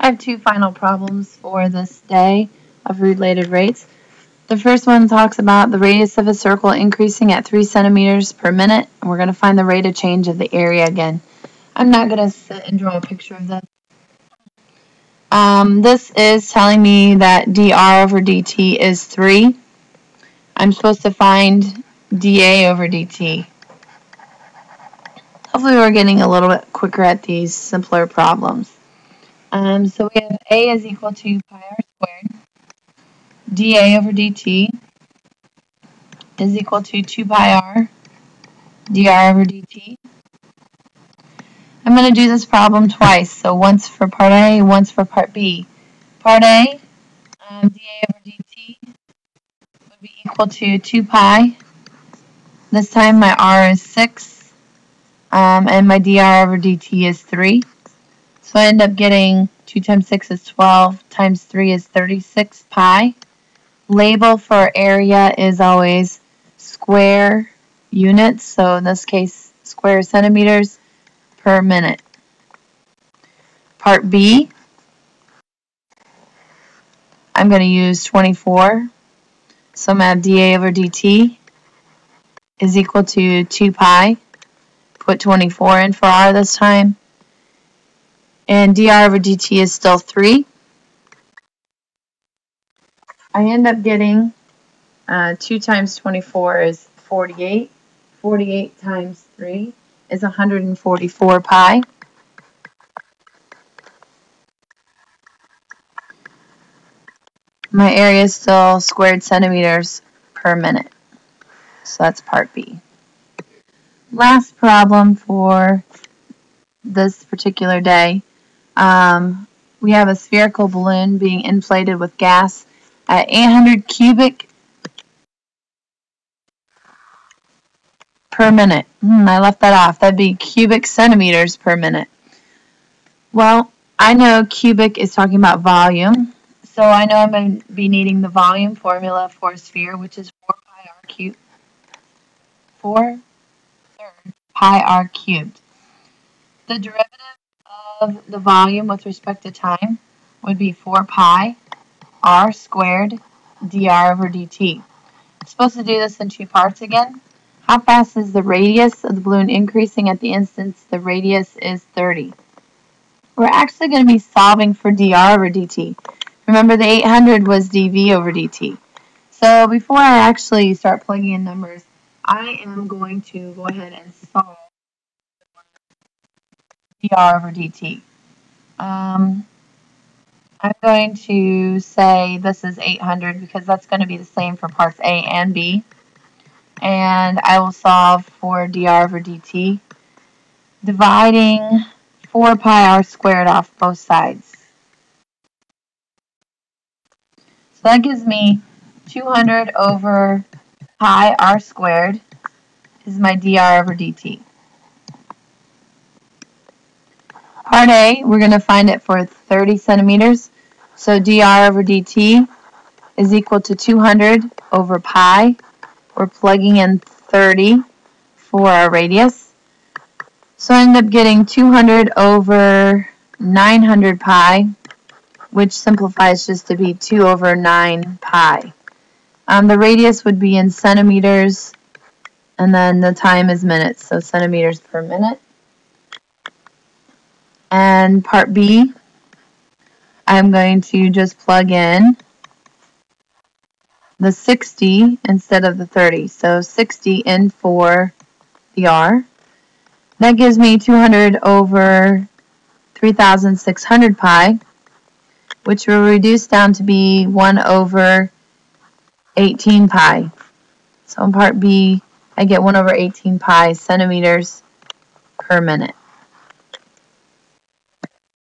have two final problems for this day of related rates. The first one talks about the radius of a circle increasing at 3 centimeters per minute, and we're going to find the rate of change of the area again. I'm not going to sit and draw a picture of this. This is telling me that dr over dt is 3. I'm supposed to find dA over dt. Hopefully we're getting a little bit quicker at these simpler problems. So we have A is equal to pi r squared. dA over dt is equal to 2 pi r dr over dt. I'm going to do this problem twice, so once for part A, once for part B. Part A, dA over dt would be equal to 2 pi. This time my r is 6, and my dr over dt is 3. So I end up getting 2 times 6 is 12, times 3 is 36 pi. Label for area is always square units, so in this case, square centimeters per minute. Part B, I'm going to use 24. So I'm going to have dA over dt is equal to 2 pi. Put 24 in for r this time. And dr over dt is still 3. I end up getting 2 times 24 is 48. 48 times 3 is 144 pi. My area is still squared centimeters per minute. So that's part B. Last problem for this particular day. We have a spherical balloon being inflated with gas at 800 cubic per minute. I left that off. That'd be cubic centimeters per minute. Well, I know cubic is talking about volume, so I know I'm going to be needing the volume formula for a sphere, which is 4 pi r cubed. 4 thirds pi r cubed. The derivative of the volume with respect to time would be 4 pi r squared dr over dt. I'm supposed to do this in two parts again. How fast is the radius of the balloon increasing at the instance the radius is 30? We're actually going to be solving for dr over dt. Remember the 800 was dv over dt. So before I actually start plugging in numbers, I am going to go ahead and solve dr over dt. I'm going to say this is 800 because that's going to be the same for parts A and B. And I will solve for dr over dt, dividing 4 pi r squared off both sides. So that gives me 200 over pi r squared is my dr over dt. Part A, we're going to find it for 30 centimeters. So dr over dt is equal to 200 over pi. We're plugging in 30 for our radius. So I end up getting 200 over 900 pi, which simplifies just to be 2 over 9 pi. The radius would be in centimeters, and then the time is minutes, so centimeters per minute. And part B, I'm going to just plug in the 60 instead of the 30. So 60 in for the r. That gives me 200 over 3,600 pi, which will reduce down to be 1 over 18 pi. So in part B, I get 1 over 18 pi centimeters per minute.